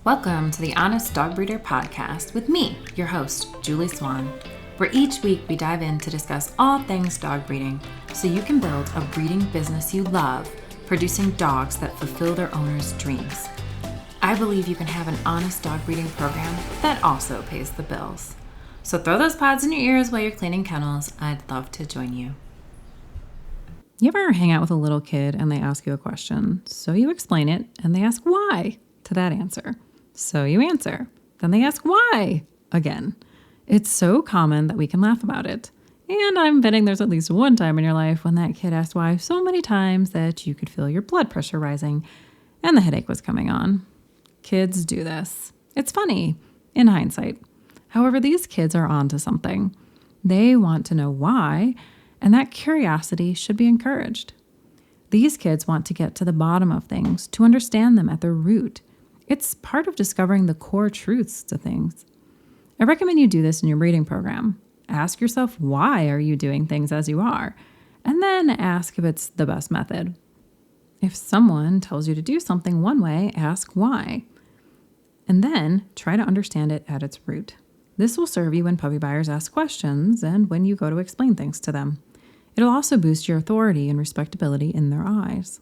Welcome to the Honest Dog Breeder Podcast with me, your host, Julie Swan, where each week we dive in to discuss all things dog breeding so you can build a breeding business you love, producing dogs that fulfill their owners' dreams. I believe you can have an honest dog breeding program that also pays the bills. So throw those pods in your ears while you're cleaning kennels. I'd love to join you. You ever hang out with a little kid and they ask you a question, so you explain it, and they ask why to that answer. So you answer. Then they ask why again. It's so common that we can laugh about it. And I'm betting there's at least one time in your life when that kid asked why so many times that you could feel your blood pressure rising and the headache was coming on. Kids do this. It's funny in hindsight. However, these kids are onto something. They want to know why, and that curiosity should be encouraged. These kids want to get to the bottom of things, to understand them at their root. It's part of discovering the core truths to things. I recommend you do this in your breeding program. Ask yourself, why are you doing things as you are? And then ask if it's the best method. If someone tells you to do something one way, ask why. And then try to understand it at its root. This will serve you when puppy buyers ask questions and when you go to explain things to them. It'll also boost your authority and respectability in their eyes.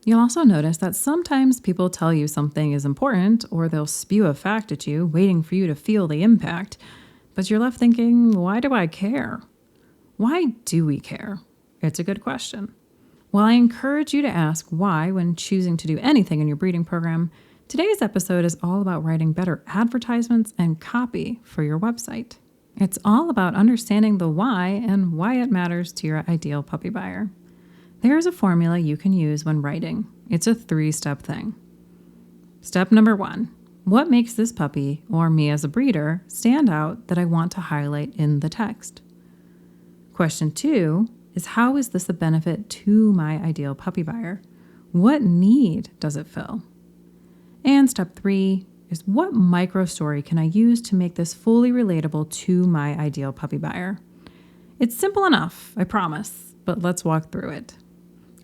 You'll also notice that sometimes people tell you something is important, or they'll spew a fact at you, waiting for you to feel the impact. But you're left thinking, why do I care? Why do we care? It's a good question. While I encourage you to ask why when choosing to do anything in your breeding program, today's episode is all about writing better advertisements and copy for your website. It's all about understanding the why and why it matters to your ideal puppy buyer. There's a formula you can use when writing. It's a 3-step thing. Step number 1, what makes this puppy, or me as a breeder, stand out that I want to highlight in the text? Question 2 is, how is this a benefit to my ideal puppy buyer? What need does it fill? And step 3 is, what micro story can I use to make this fully relatable to my ideal puppy buyer? It's simple enough, I promise, but let's walk through it.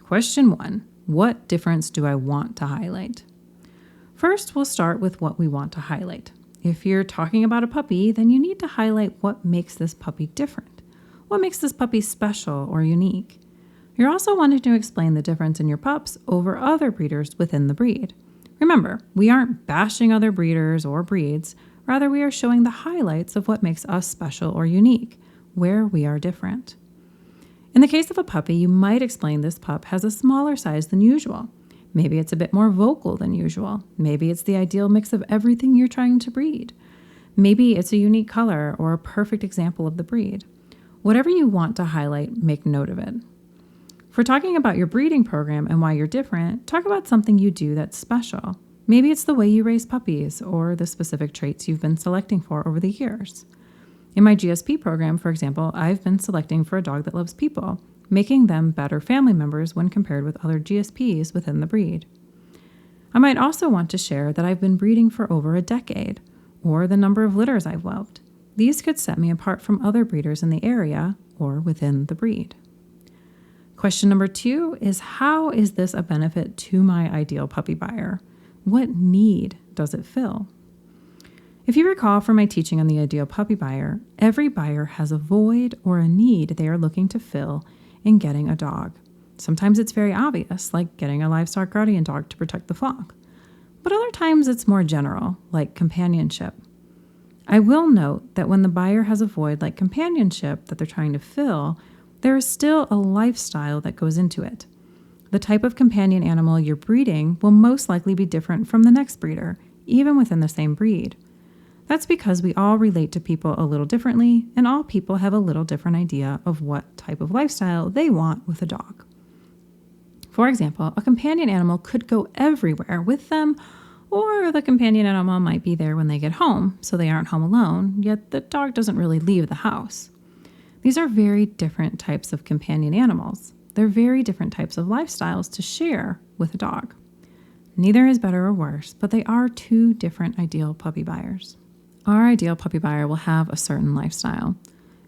Question 1, what difference do I want to highlight? First, we'll start with what we want to highlight. If you're talking about a puppy, then you need to highlight what makes this puppy different. What makes this puppy special or unique? You're also wanting to explain the difference in your pups over other breeders within the breed. Remember, we aren't bashing other breeders or breeds. Rather, we are showing the highlights of what makes us special or unique, where we are different. In the case of a puppy, you might explain this pup has a smaller size than usual. Maybe it's a bit more vocal than usual. Maybe it's the ideal mix of everything you're trying to breed. Maybe it's a unique color or a perfect example of the breed. Whatever you want to highlight, make note of it. For talking about your breeding program and why you're different, talk about something you do that's special. Maybe it's the way you raise puppies or the specific traits you've been selecting for over the years. In my GSP program, for example, I've been selecting for a dog that loves people, making them better family members when compared with other GSPs within the breed. I might also want to share that I've been breeding for over a decade, or the number of litters I've whelped. These could set me apart from other breeders in the area or within the breed. Question number 2 is, how is this a benefit to my ideal puppy buyer? What need does it fill? If you recall from my teaching on the ideal puppy buyer, every buyer has a void or a need they are looking to fill in getting a dog. Sometimes it's very obvious, like getting a livestock guardian dog to protect the flock. But other times it's more general, like companionship. I will note that when the buyer has a void like companionship that they're trying to fill, there is still a lifestyle that goes into it. The type of companion animal you're breeding will most likely be different from the next breeder, even within the same breed. That's because we all relate to people a little differently, and all people have a little different idea of what type of lifestyle they want with a dog. For example, a companion animal could go everywhere with them, or the companion animal might be there when they get home, so they aren't home alone, yet the dog doesn't really leave the house. These are very different types of companion animals. They're very different types of lifestyles to share with a dog. Neither is better or worse, but they are 2 different ideal puppy buyers. Our ideal puppy buyer will have a certain lifestyle.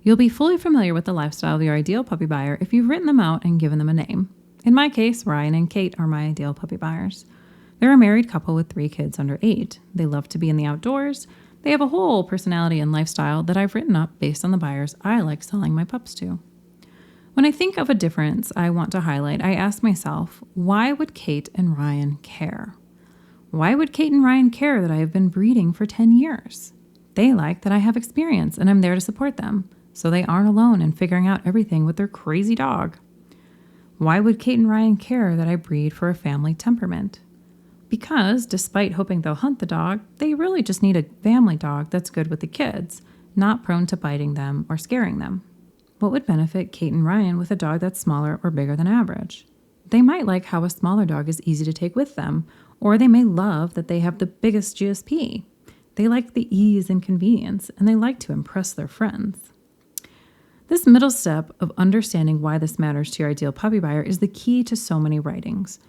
You'll be fully familiar with the lifestyle of your ideal puppy buyer if you've written them out and given them a name. In my case, Ryan and Kate are my ideal puppy buyers. They're a married couple with 3 kids under 8. They love to be in the outdoors. They have a whole personality and lifestyle that I've written up based on the buyers I like selling my pups to. When I think of a difference I want to highlight, I ask myself, why would Kate and Ryan care? Why would Kate and Ryan care that I have been breeding for 10 years? They like that I have experience and I'm there to support them, so they aren't alone in figuring out everything with their crazy dog. Why would Kate and Ryan care that I breed for a family temperament? Because, despite hoping they'll hunt the dog, they really just need a family dog that's good with the kids, not prone to biting them or scaring them. What would benefit Kate and Ryan with a dog that's smaller or bigger than average? They might like how a smaller dog is easy to take with them, or they may love that they have the biggest GSP. They like the ease and convenience, and they like to impress their friends. This middle step of understanding why this matters to your ideal puppy buyer is the key to so many writings.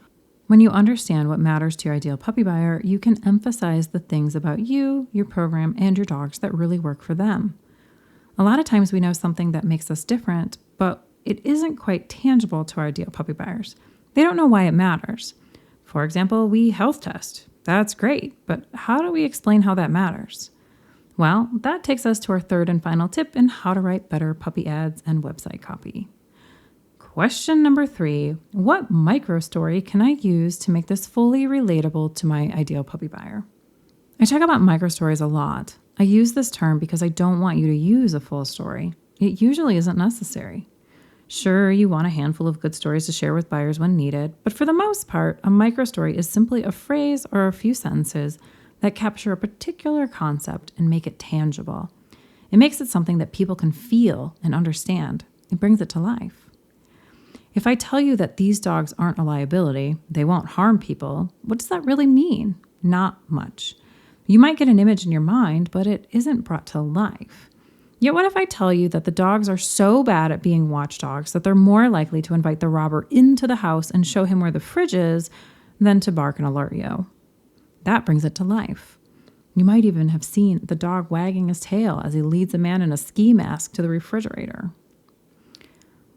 When you understand what matters to your ideal puppy buyer, you can emphasize the things about you, your program, and your dogs that really work for them. A lot of times we know something that makes us different, but it isn't quite tangible to our ideal puppy buyers. They don't know why it matters. For example, we health test. That's great, but how do we explain how that matters? Well, that takes us to our third and final tip in how to write better puppy ads and website copy. Question number 3, what micro story can I use to make this fully relatable to my ideal puppy buyer? I talk about micro stories a lot. I use this term because I don't want you to use a full story. It usually isn't necessary. Sure, you want a handful of good stories to share with buyers when needed, but for the most part, a micro story is simply a phrase or a few sentences that capture a particular concept and make it tangible. It makes it something that people can feel and understand. It brings it to life. If I tell you that these dogs aren't a liability, they won't harm people, what does that really mean? Not much. You might get an image in your mind, but it isn't brought to life. Yet what if I tell you that the dogs are so bad at being watchdogs that they're more likely to invite the robber into the house and show him where the fridge is than to bark and alert you? That brings it to life. You might even have seen the dog wagging his tail as he leads a man in a ski mask to the refrigerator.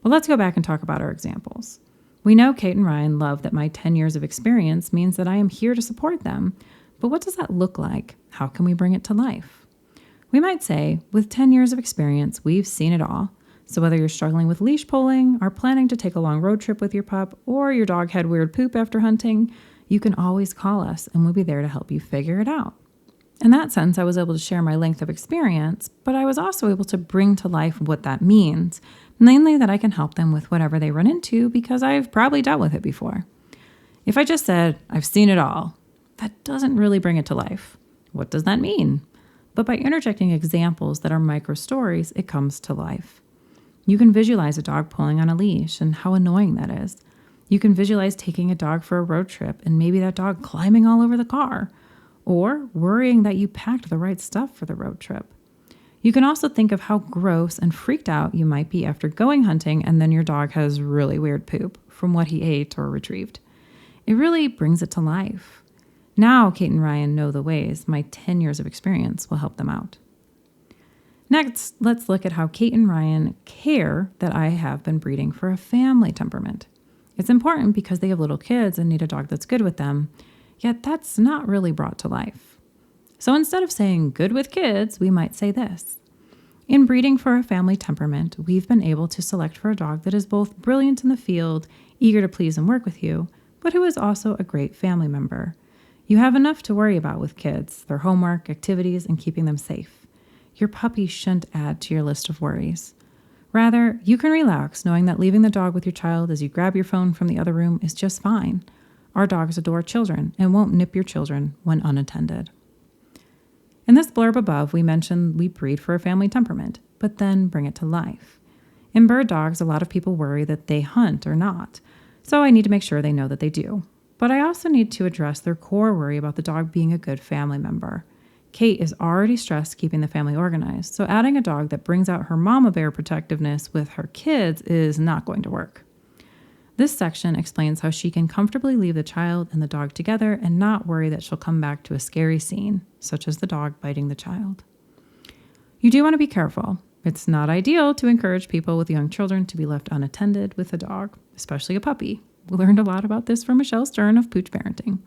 Well, let's go back and talk about our examples. We know Kate and Ryan love that my 10 years of experience means that I am here to support them. But what does that look like? How can we bring it to life? We might say, with 10 years of experience, we've seen it all. So whether you're struggling with leash pulling, are planning to take a long road trip with your pup, or your dog had weird poop after hunting, you can always call us and we'll be there to help you figure it out. In that sense, I was able to share my length of experience, but I was also able to bring to life what that means, mainly that I can help them with whatever they run into because I've probably dealt with it before. If I just said, I've seen it all, that doesn't really bring it to life. What does that mean? But by interjecting examples that are micro stories, it comes to life. You can visualize a dog pulling on a leash and how annoying that is. You can visualize taking a dog for a road trip and maybe that dog climbing all over the car, or worrying that you packed the right stuff for the road trip. You can also think of how gross and freaked out you might be after going hunting and then your dog has really weird poop from what he ate or retrieved. It really brings it to life. Now Kate and Ryan know the ways my 10 years of experience will help them out. Next, let's look at how Kate and Ryan care that I have been breeding for a family temperament. It's important because they have little kids and need a dog that's good with them, yet that's not really brought to life. So instead of saying good with kids, we might say this. In breeding for a family temperament, we've been able to select for a dog that is both brilliant in the field, eager to please and work with you, but who is also a great family member. You have enough to worry about with kids, their homework, activities, and keeping them safe. Your puppy shouldn't add to your list of worries. Rather, you can relax knowing that leaving the dog with your child as you grab your phone from the other room is just fine. Our dogs adore children and won't nip your children when unattended. In this blurb above, we mentioned we breed for a family temperament, but then bring it to life. In bird dogs, a lot of people worry that they hunt or not, so I need to make sure they know that they do. But I also need to address their core worry about the dog being a good family member. Kate is already stressed keeping the family organized, so adding a dog that brings out her mama bear protectiveness with her kids is not going to work. This section explains how she can comfortably leave the child and the dog together and not worry that she'll come back to a scary scene, such as the dog biting the child. You do want to be careful. It's not ideal to encourage people with young children to be left unattended with a dog, especially a puppy. We learned a lot about this from Michelle Stern of Pooch Parenting.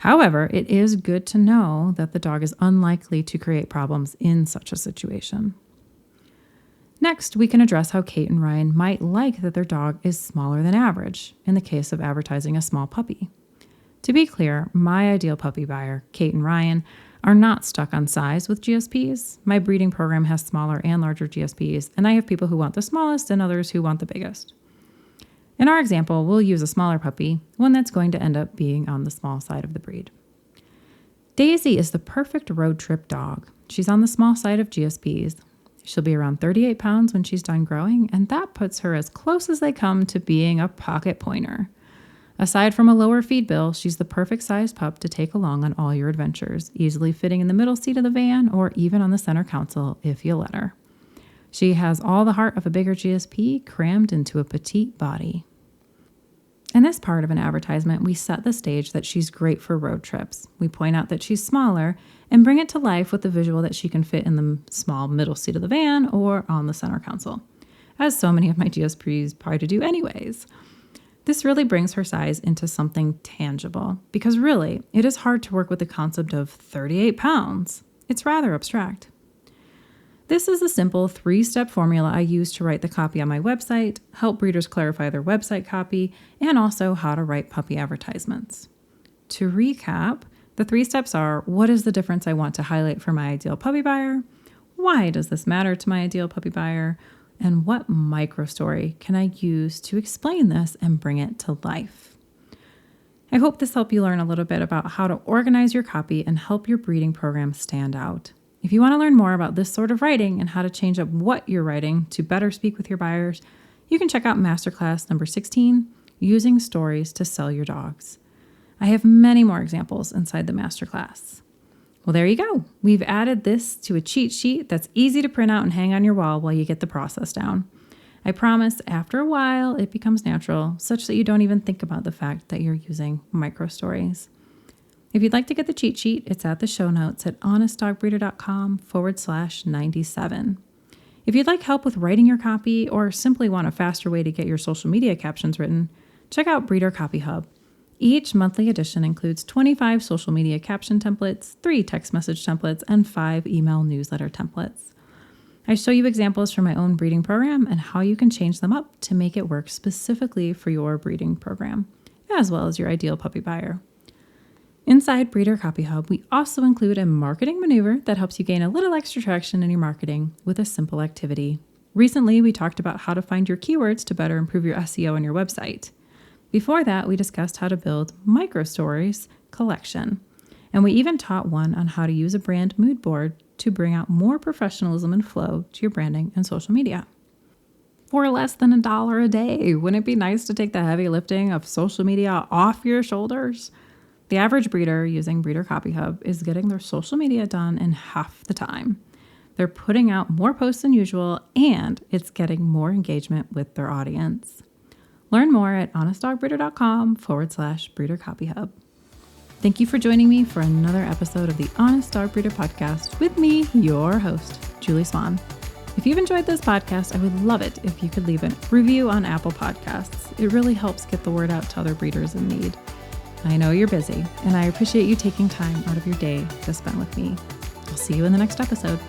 However, it is good to know that the dog is unlikely to create problems in such a situation. Next, we can address how Kate and Ryan might like that their dog is smaller than average in the case of advertising a small puppy. To be clear, my ideal puppy buyer, Kate and Ryan, are not stuck on size with GSPs. My breeding program has smaller and larger GSPs, and I have people who want the smallest and others who want the biggest. In our example, we'll use a smaller puppy, one that's going to end up being on the small side of the breed. Daisy is the perfect road trip dog. She's on the small side of GSPs. She'll be around 38 pounds when she's done growing, and that puts her as close as they come to being a pocket pointer. Aside from a lower feed bill, she's the perfect size pup to take along on all your adventures, easily fitting in the middle seat of the van or even on the center console if you let her. She has all the heart of a bigger GSP crammed into a petite body. In this part of an advertisement, we set the stage that she's great for road trips. We point out that she's smaller and bring it to life with the visual that she can fit in the small middle seat of the van or on the center console, as so many of my GSPs try to do anyways. This really brings her size into something tangible, because really, it is hard to work with the concept of 38 pounds. It's rather abstract. This is the simple 3-step formula I use to write the copy on my website, help breeders clarify their website copy, and also how to write puppy advertisements. To recap, the 3 steps are: what is the difference I want to highlight for my ideal puppy buyer? Why does this matter to my ideal puppy buyer? And what microstory can I use to explain this and bring it to life? I hope this helped you learn a little bit about how to organize your copy and help your breeding program stand out. If you want to learn more about this sort of writing and how to change up what you're writing to better speak with your buyers, you can check out MasterClass number 16, Using Stories to Sell Your Dogs. I have many more examples inside the MasterClass. Well, there you go. We've added this to a cheat sheet that's easy to print out and hang on your wall while you get the process down. I promise after a while it becomes natural, such that you don't even think about the fact that you're using microstories. If you'd like to get the cheat sheet, it's at the show notes at honestdogbreeder.com/97. If you'd like help with writing your copy or simply want a faster way to get your social media captions written, check out Breeder Copy Hub. Each monthly edition includes 25 social media caption templates, 3 text message templates, and 5 email newsletter templates. I show you examples from my own breeding program and how you can change them up to make it work specifically for your breeding program, as well as your ideal puppy buyer. Inside Breeder Copy Hub, we also include a marketing maneuver that helps you gain a little extra traction in your marketing with a simple activity. Recently, we talked about how to find your keywords to better improve your SEO on your website. Before that, we discussed how to build microstories collection. And we even taught one on how to use a brand mood board to bring out more professionalism and flow to your branding and social media. For less than $1 a day, wouldn't it be nice to take the heavy lifting of social media off your shoulders? The average breeder using Breeder Copy Hub is getting their social media done in half the time. They're putting out more posts than usual, and it's getting more engagement with their audience. Learn more at honestdogbreeder.com/Breeder Copy Hub. Thank you for joining me for another episode of the Honest Dog Breeder podcast with me, your host, Julie Swan. If you've enjoyed this podcast, I would love it if you could leave a review on Apple Podcasts. It really helps get the word out to other breeders in need. I know you're busy, and I appreciate you taking time out of your day to spend with me. I'll see you in the next episode.